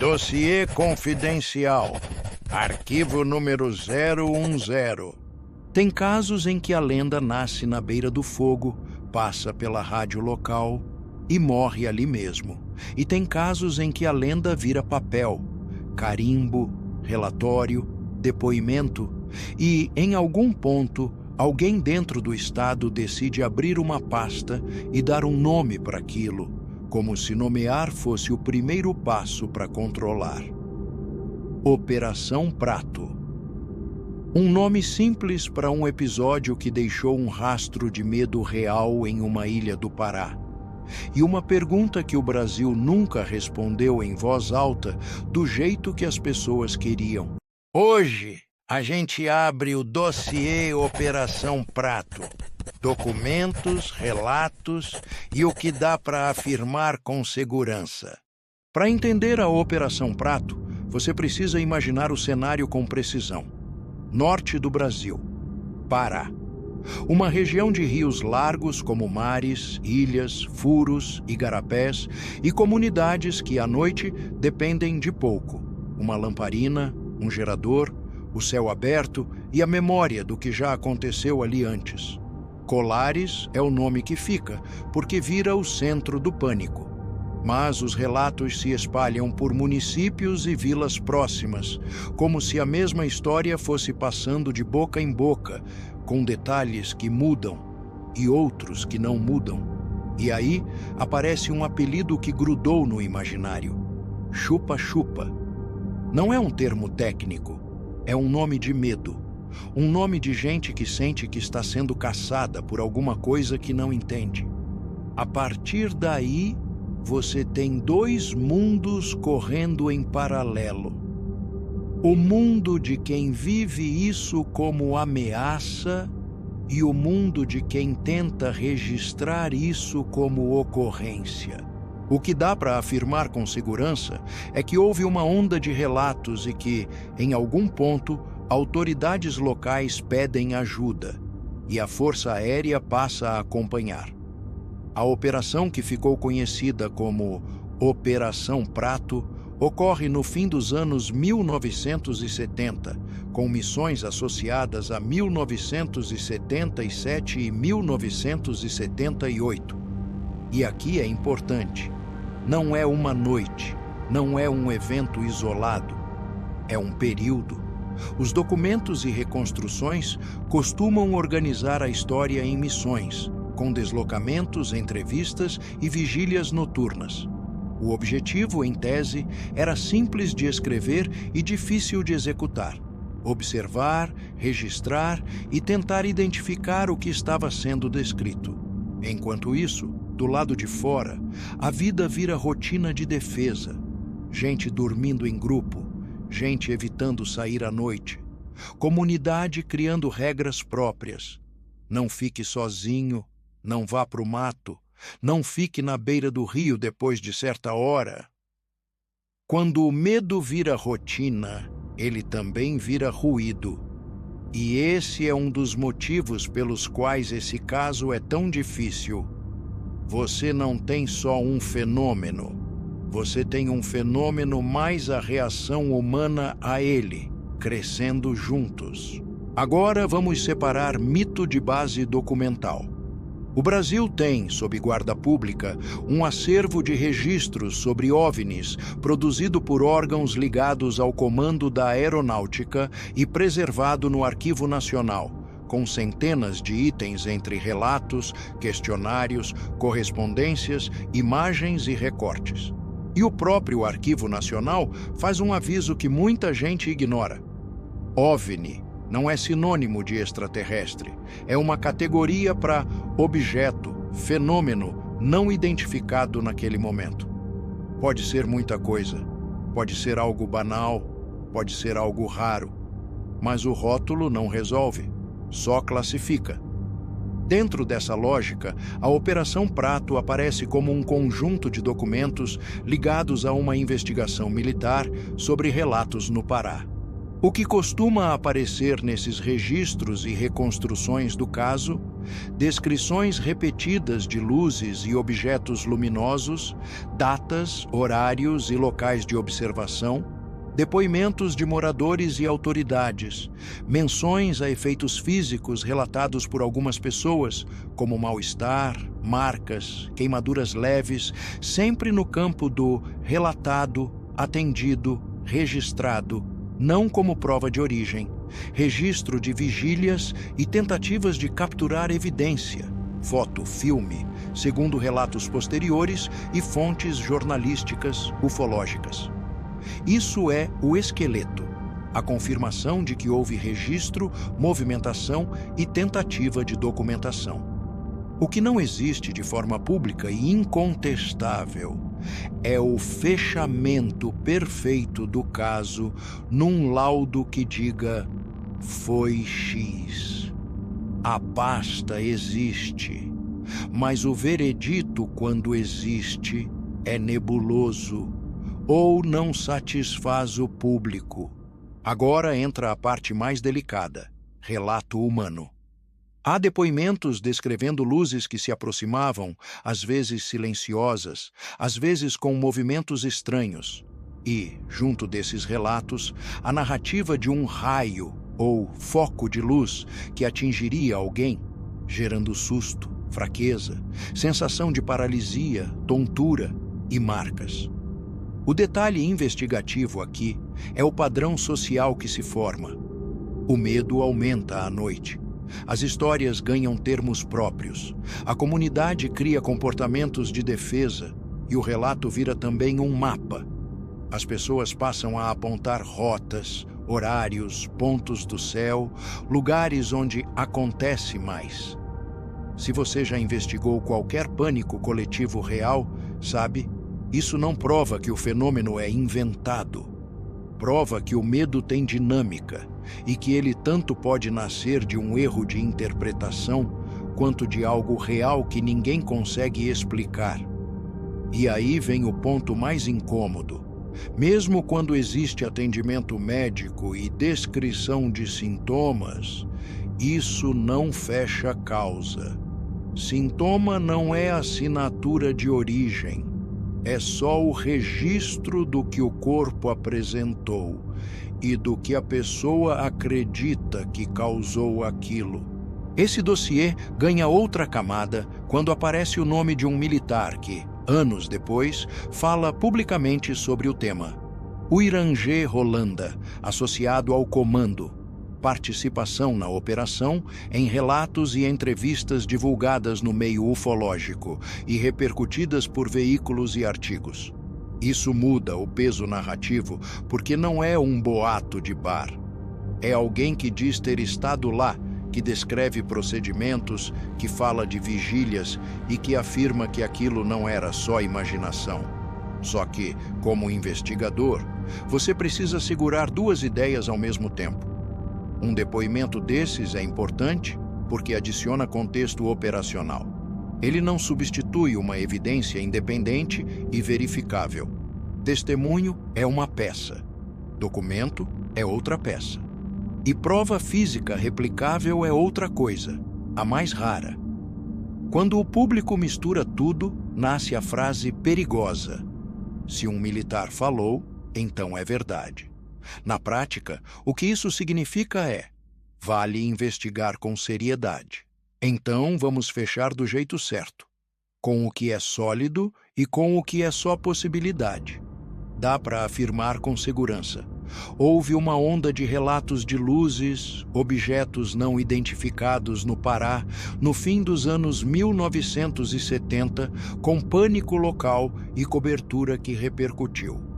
Dossiê confidencial. Arquivo número 010. Tem casos em que a lenda nasce na beira do fogo, passa pela rádio local e morre ali mesmo. E tem casos em que a lenda vira papel, carimbo, relatório, depoimento e, em algum ponto, alguém dentro do Estado decide abrir uma pasta e dar um nome para aquilo, como se nomear fosse o primeiro passo para controlar. Operação Prato. Um nome simples para um episódio que deixou um rastro de medo real em uma ilha do Pará. E uma pergunta que o Brasil nunca respondeu em voz alta do jeito que as pessoas queriam. Hoje, a gente abre o dossiê Operação Prato. Documentos, relatos e o que dá para afirmar com segurança. Para entender a Operação Prato, você precisa imaginar o cenário com precisão. Norte do Brasil, Pará. Uma região de rios largos como mares, ilhas, furos, igarapés e comunidades que à noite dependem de pouco. Uma lamparina, um gerador, o céu aberto e a memória do que já aconteceu ali antes. Colares é o nome que fica, porque vira o centro do pânico. Mas os relatos se espalham por municípios e vilas próximas, como se a mesma história fosse passando de boca em boca, com detalhes que mudam e outros que não mudam. E aí aparece um apelido que grudou no imaginário: chupa-chupa. Não é um termo técnico, é um nome de medo. Um nome de gente que sente que está sendo caçada por alguma coisa que não entende. A partir daí, você tem dois mundos correndo em paralelo. O mundo de quem vive isso como ameaça e o mundo de quem tenta registrar isso como ocorrência. O que dá para afirmar com segurança é que houve uma onda de relatos e que, em algum ponto, autoridades locais pedem ajuda e a Força Aérea passa a acompanhar. A operação, que ficou conhecida como Operação Prato, ocorre no fim dos anos 1970, com missões associadas a 1977 e 1978. E aqui é importante: não é uma noite, não é um evento isolado, é um período. Os documentos e reconstruções costumam organizar a história em missões, com deslocamentos, entrevistas e vigílias noturnas. O objetivo, em tese, era simples de escrever e difícil de executar: observar, registrar e tentar identificar o que estava sendo descrito. Enquanto isso, do lado de fora, a vida vira rotina de defesa. Gente dormindo em grupo, gente evitando sair à noite, comunidade criando regras próprias. Não fique sozinho, não vá para o mato, não fique na beira do rio depois de certa hora. Quando o medo vira rotina, ele também vira ruído. E esse é um dos motivos pelos quais esse caso é tão difícil. Você não tem só um fenômeno. Você tem um fenômeno mais a reação humana a ele, crescendo juntos. Agora vamos separar mito de base documental. O Brasil tem, sob guarda pública, um acervo de registros sobre OVNIs produzido por órgãos ligados ao Comando da Aeronáutica e preservado no Arquivo Nacional, com centenas de itens entre relatos, questionários, correspondências, imagens e recortes. E o próprio Arquivo Nacional faz um aviso que muita gente ignora. OVNI não é sinônimo de extraterrestre. É uma categoria para objeto, fenômeno não identificado naquele momento. Pode ser muita coisa. Pode ser algo banal, pode ser algo raro. Mas o rótulo não resolve, só classifica. Dentro dessa lógica, a Operação Prato aparece como um conjunto de documentos ligados a uma investigação militar sobre relatos no Pará. O que costuma aparecer nesses registros e reconstruções do caso, descrições repetidas de luzes e objetos luminosos, datas, horários e locais de observação, depoimentos de moradores e autoridades, menções a efeitos físicos relatados por algumas pessoas, como mal-estar, marcas, queimaduras leves, sempre no campo do relatado, atendido, registrado, não como prova de origem, registro de vigílias e tentativas de capturar evidência, foto, filme, segundo relatos posteriores e fontes jornalísticas ufológicas. Isso é o esqueleto, a confirmação de que houve registro, movimentação e tentativa de documentação. O que não existe de forma pública e incontestável é o fechamento perfeito do caso num laudo que diga foi X. A pasta existe, mas o veredito, quando existe, é nebuloso ou não satisfaz o público. Agora entra a parte mais delicada: relato humano. Há depoimentos descrevendo luzes que se aproximavam, às vezes silenciosas, às vezes com movimentos estranhos. E, junto desses relatos, a narrativa de um raio ou foco de luz que atingiria alguém, gerando susto, fraqueza, sensação de paralisia, tontura e marcas. O detalhe investigativo aqui é o padrão social que se forma. O medo aumenta à noite. As histórias ganham termos próprios. A comunidade cria comportamentos de defesa e o relato vira também um mapa. As pessoas passam a apontar rotas, horários, pontos do céu, lugares onde acontece mais. Se você já investigou qualquer pânico coletivo real, sabe, isso não prova que o fenômeno é inventado. Prova que o medo tem dinâmica e que ele tanto pode nascer de um erro de interpretação quanto de algo real que ninguém consegue explicar. E aí vem o ponto mais incômodo. Mesmo quando existe atendimento médico e descrição de sintomas, isso não fecha a causa. Sintoma não é assinatura de origem. É só o registro do que o corpo apresentou e do que a pessoa acredita que causou aquilo. Esse dossiê ganha outra camada quando aparece o nome de um militar que, anos depois, fala publicamente sobre o tema. O Irangê Rolanda, associado ao comando, participação na operação em relatos e entrevistas divulgadas no meio ufológico e repercutidas por veículos e artigos. Isso muda o peso narrativo porque não é um boato de bar. É alguém que diz ter estado lá, que descreve procedimentos, que fala de vigílias e que afirma que aquilo não era só imaginação. Só que, como investigador, você precisa segurar duas ideias ao mesmo tempo. Um depoimento desses é importante porque adiciona contexto operacional. Ele não substitui uma evidência independente e verificável. Testemunho é uma peça. Documento é outra peça. E prova física replicável é outra coisa, a mais rara. Quando o público mistura tudo, nasce a frase perigosa. Se um militar falou, então é verdade. Na prática, o que isso significa é: vale investigar com seriedade. Então vamos fechar do jeito certo, com o que é sólido e com o que é só possibilidade. Dá para afirmar com segurança. Houve uma onda de relatos de luzes, objetos não identificados no Pará, no fim dos anos 1970, com pânico local e cobertura que repercutiu.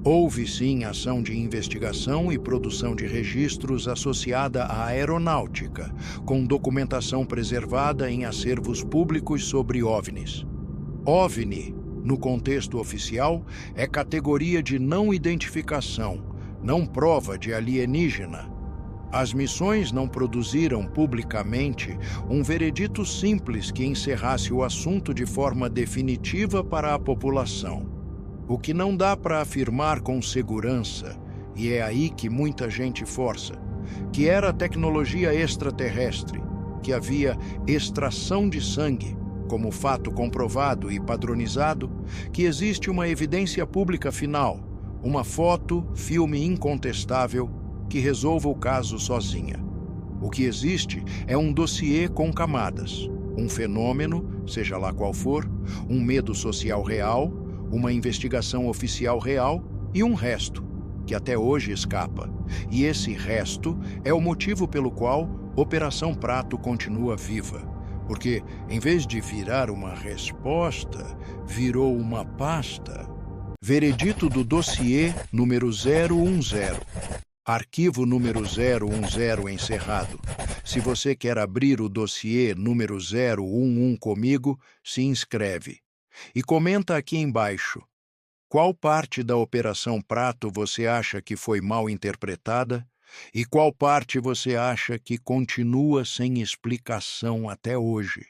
Houve sim ação de investigação e produção de registros associada à aeronáutica, com documentação preservada em acervos públicos sobre OVNIs. OVNI, no contexto oficial, é categoria de não identificação, não prova de alienígena. As missões não produziram publicamente um veredito simples que encerrasse o assunto de forma definitiva para a população. O que não dá para afirmar com segurança e é aí que muita gente força, que era tecnologia extraterrestre, que havia extração de sangue, como fato comprovado e padronizado, que existe uma evidência pública final, uma foto, filme incontestável, que resolva o caso sozinha. O que existe é um dossiê com camadas, um fenômeno, seja lá qual for, um medo social real, uma investigação oficial real e um resto, que até hoje escapa. E esse resto é o motivo pelo qual Operação Prato continua viva. Porque, em vez de virar uma resposta, virou uma pasta. Veredito do dossiê número 010. Arquivo número 010 encerrado. Se você quer abrir o dossiê número 011 comigo, se inscreve. E comenta aqui embaixo. Qual parte da Operação Prato você acha que foi mal interpretada? E qual parte você acha que continua sem explicação até hoje?